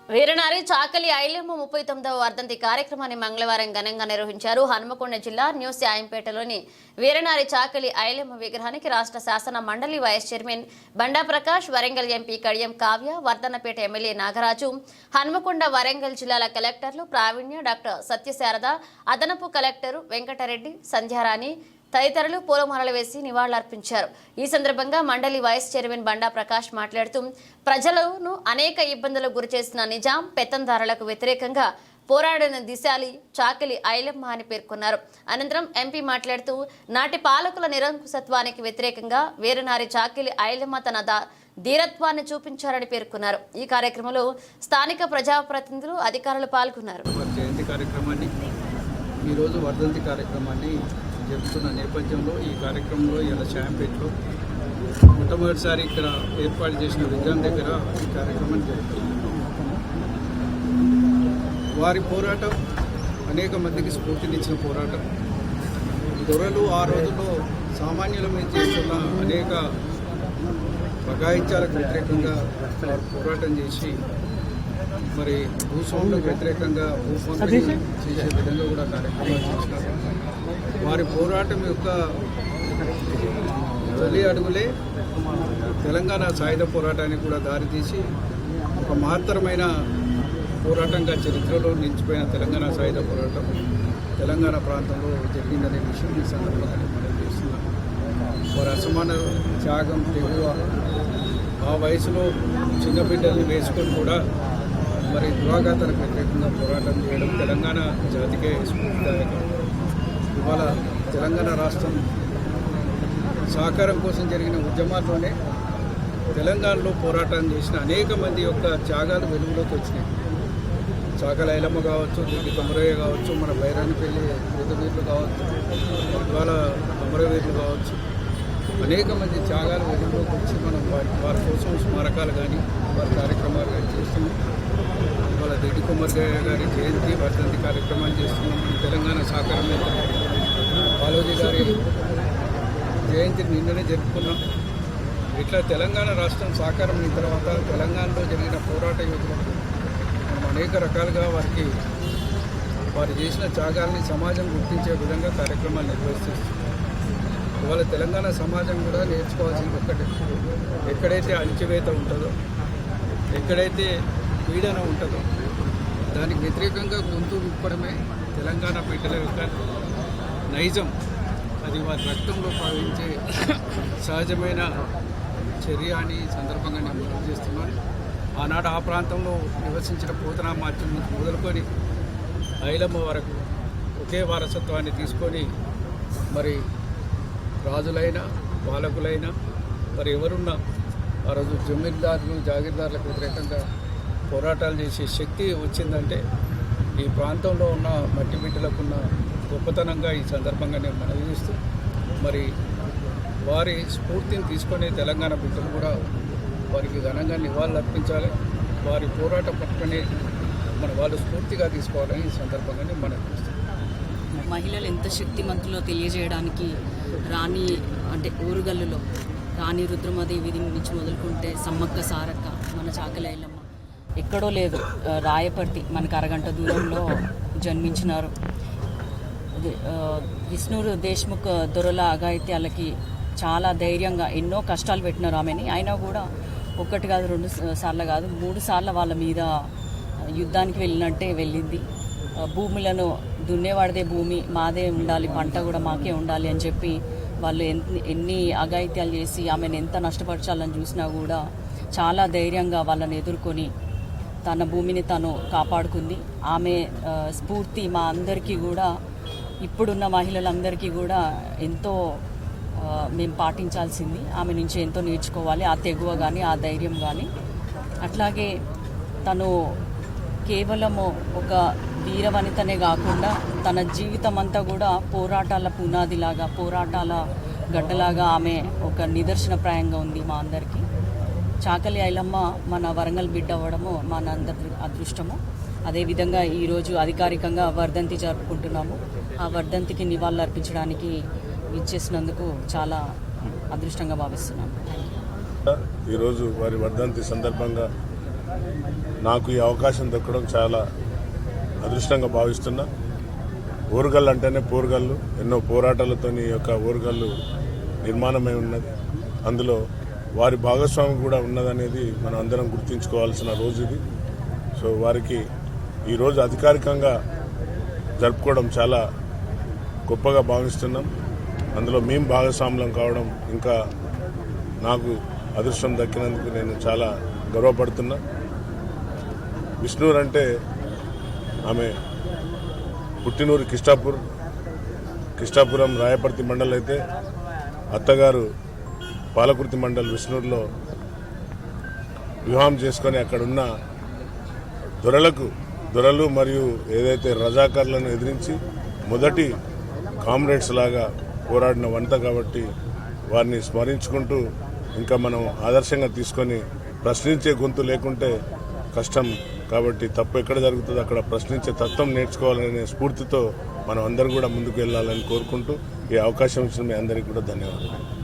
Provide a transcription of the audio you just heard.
వీరనారి చాకలి ఐలమ్మ 39వ వర్ధంతి కార్యక్రమాన్ని మంగళవారం ఘనంగా నిర్వహించారు. హనుమకొండ జిల్లా న్యూ శాయంపేటలోని వీరనారి చాకలి ఐలమ్మ విగ్రహానికి రాష్ట్ర శాసన మండలి వైస్ చైర్మన్ బండా ప్రకాష్, వరంగల్ ఎంపీ కడియం కావ్య, వర్ధన్నపేట ఎమ్మెల్యే నాగరాజు, హనుమకొండ వరంగల్ జిల్లాల కలెక్టర్లు ప్రావీణ్య, డాక్టర్ సత్యశారద, అదనపు కలెక్టరు వెంకటరెడ్డి, సంధ్యారాణి తదితరులు పూలమాలలు వేసి నివాళులర్పించారు. ఈ సందర్భంగా మండలి వైస్ చైర్మన్ బండా ప్రకాష్ మాట్లాడుతూ ప్రజలను అనేక ఇబ్బందులకు గురిచేసిన నిజాం పెత్తందారులకు వ్యతిరేకంగా పోరాడిన దిశాలి చాకలి ఐలమ్మ అని పేర్కొన్నారు. అనంతరం ఎంపీ మాట్లాడుతూ నాటి పాలకుల నిరంకుశత్వానికి వ్యతిరేకంగా వీరనారి చాకలి ఐలమ్మ తన ధీరత్వాన్ని చూపించారని పేర్కొన్నారు. ఈ కార్యక్రమంలో స్థానిక ప్రజాప్రతినిధులు, అధికారులు పాల్గొన్నారు. ఈరోజు వర్ధంతి కార్యక్రమాన్ని జరుపుతున్న నేపథ్యంలో ఈ కార్యక్రమంలో ఇలా శాంపేటలో మొట్టమొదటిసారి ఇక్కడ ఏర్పాటు చేసిన విగ్రహం దగ్గర ఈ కార్యక్రమాన్ని జరుపుతున్నాం. వారి పోరాటం అనేక మందికి స్ఫూర్తినిచ్చిన పోరాటం. దొరలు ఆ రోజుల్లో సామాన్యుల మీద చేస్తున్న అనేక అఘాయిత్యాలకు వ్యతిరేకంగా వారు పోరాటం చేసి మరి భూస్వాములకు వ్యతిరేకంగా భూస్వామి చేసే విధంగా కూడా కార్యక్రమాలు చేసినారు. వారి పోరాటం యొక్క తొలి అడుగులే తెలంగాణ సాయుధ పోరాటానికి కూడా దారితీసి ఒక మహత్తరమైన పోరాటంగా చరిత్రలో నిలిచిపోయిన తెలంగాణ సాయుధ పోరాటం తెలంగాణ ప్రాంతంలో జరిగిందనే విషయం ఈ సందర్భంగా మనం చేస్తున్నాం. వారి అసమాన త్యాగం, తెగువ, ఆ వయసులో చిన్నబిడ్డల్ని వేసుకొని కూడా మరి దురాఘాతాలకు వ్యతిరేకంగా పోరాటం చేయడం తెలంగాణ జాతికే స్ఫూర్తిదాయకం. ఇవాళ తెలంగాణ రాష్ట్రం సహకారం కోసం జరిగిన ఉద్యమాల్లోనే తెలంగాణలో పోరాటం చేసిన అనేక మంది యొక్క త్యాగాలు వెలుగులోకి వచ్చినాయి. చాకలి ఐలమ్మ కావచ్చు, దిడ్డి కొమరయ్య కావచ్చు, మన బైరానిపల్లి యుద్ధవీరులు కావచ్చు, ఇవాళ కొమరవీరులు కావచ్చు, అనేక మంది త్యాగాలు వెలుగులోకి వచ్చి మనం వారి కోసం స్మారకాలు కానీ వారి కార్యక్రమాలు కానీ చేస్తున్నాం. ఇవాళ దిడ్డి కొమరయ్య గారి జయంతి వర్ధంతి కార్యక్రమాలు చేస్తున్నాం. తెలంగాణ సహకారం బాలోజీ గారి జయంతిని నిన్ననే జరుపుకున్నాం. ఇట్లా తెలంగాణ రాష్ట్రం సాకారం అయిన తర్వాత తెలంగాణలో జరిగిన పోరాట యోధులకు మనం అనేక రకాలుగా వారు చేసిన త్యాగాల్ని సమాజం గుర్తించే విధంగా కార్యక్రమాలు నిర్వహిస్తుంది. ఇవాళ తెలంగాణ సమాజం కూడా నేర్చుకోవాల్సింది ఒక్కటే, ఎక్కడైతే అణచివేత ఉంటుందో, ఎక్కడైతే పీడన ఉంటుందో దానికి వ్యతిరేకంగా గొంతు విప్పడమే తెలంగాణ బిడ్డల యొక్క నైజం. అది వారి రక్తంలో భావించే సహజమైన చర్య అని సందర్భంగా నేను గుర్తు చేస్తున్నాను. ఆనాడు ఆ ప్రాంతంలో నివసించిన పోతనా మార్చం నుంచి మొదలుకొని ఐలమ్మ వరకు ఒకే వారసత్వాన్ని తీసుకొని మరి రాజులైనా పాలకులైనా మరి ఎవరున్నా ఆ రోజు జమీందారులు జాగీర్దారులకు వ్యతిరేకంగా పోరాటాలు చేసే శక్తి వచ్చిందంటే ఈ ప్రాంతంలో ఉన్న మట్టి బిడ్డలకున్న గొప్పతనంగా ఈ సందర్భంగా నేను మనవి చేస్తూ మరి వారి స్ఫూర్తిని తీసుకొని తెలంగాణ బిడ్డలు కూడా వారికి ఘనంగా నివాళులు అర్పించాలి. వారి పోరాట పట్టుకొని వాళ్ళు స్ఫూర్తిగా తీసుకోవాలని ఈ సందర్భంగానే మనవి చేస్తాం. మహిళలు ఎంత శక్తిమంతులో తెలియజేయడానికి ఊరుగల్లులో రాణి రుద్రమదేవి నుంచి మొదలుకుంటే సమ్మక్క సారక్క, మన చాకలి ఐలమ్మ ఎక్కడో లేదు, రాయపర్తి మనకు అరగంట దూరంలో జన్మించినారు. విష్ణురు దేశ్ముఖ్ దొరల అఘాయిత్యాలకి చాలా ధైర్యంగా ఎన్నో కష్టాలు పెట్టినారు ఆమెని. అయినా కూడా ఒకటి కాదు, 2 సార్లు కాదు, 3 సార్లు వాళ్ళ మీద యుద్ధానికి వెళ్ళినట్టే వెళ్ళింది. భూములను దున్నేవాడిదే భూమి మాదే ఉండాలి, పంట కూడా మాకే ఉండాలి అని చెప్పి వాళ్ళు ఎన్ని అఘాయిత్యాలు చేసి ఆమెను ఎంత నష్టపరచాలని చూసినా కూడా చాలా ధైర్యంగా వాళ్ళని ఎదుర్కొని తన భూమిని తను కాపాడుకుంది. ఆమె స్ఫూర్తి మా అందరికీ కూడా, ఇప్పుడున్న మహిళలందరికీ కూడా ఎంతో మేము పాటించాల్సింది. ఆమె నుంచి ఎంతో నేర్చుకోవాలి, ఆ తెగువ కానీ ఆ ధైర్యం కానీ. అట్లాగే తను కేవలము ఒక వీరవనితనే కాకుండా తన జీవితం అంతా కూడా పోరాటాల పునాదిలాగా, పోరాటాల గడ్డలాగా ఆమె ఒక నిదర్శనప్రాయంగా ఉంది మా అందరికీ. చాకలి ఐలమ్మ మన వరంగల్ బిడ్డ అవ్వడము మనందరి అదృష్టము. అదేవిధంగా ఈరోజు అధికారికంగా వర్ధంతి జరుపుకుంటున్నాము. ఆ వర్ధంతికి నివాళులు అర్పించడానికి ఇచ్చేసినందుకు చాలా అదృష్టంగా భావిస్తున్నాను. ఈరోజు వారి వర్ధంతి సందర్భంగా నాకు ఈ అవకాశం దక్కడం చాలా అదృష్టంగా భావిస్తున్నా. ఓరుగల్లు అంటేనే పోరుగల్లు, ఎన్నో పోరాటాలతో ఈ యొక్క ఓరుగల్లు నిర్మాణమై ఉన్నది. అందులో వారి భాగస్వామి కూడా ఉన్నదనేది మనం అందరం గుర్తుంచుకోవాల్సిన రోజు ఇది. సో వారికి ఈరోజు అధికారికంగా జరుపుకోవడం చాలా గొప్పగా భావిస్తున్నాం. అందులో మేము భాగస్వాములం కావడం ఇంకా నాకు అదృష్టం దక్కినందుకు నేను చాలా గర్వపడుతున్నా. విష్ణూర్ అంటే ఆమె పుట్టినూరు కిష్టాపురం రాయపర్తి మండల్ అయితే అత్తగారు పాలకుర్తి మండల్ విష్ణూరులో వివాహం చేసుకొని అక్కడున్న దొరలు మరియు ఏదైతే రజాకార్లను ఎదిరించి మొదటి కామ్రేడ్స్ లాగా పోరాడిన వంట కాబట్టి వారిని స్మరించుకుంటూ ఇంకా మనం ఆదర్శంగా తీసుకొని ప్రశ్నించే గొంతు లేకుంటే కష్టం. కాబట్టి తప్పు ఎక్కడ జరుగుతుందో అక్కడ ప్రశ్నించే తత్వం నేర్చుకోవాలనే స్ఫూర్తితో మనం అందరం కూడా ముందుకు వెళ్ళాలని కోరుకుంటూ ఈ అవకాశం ఇచ్చిన మీ అందరికీ కూడా ధన్యవాదాలు.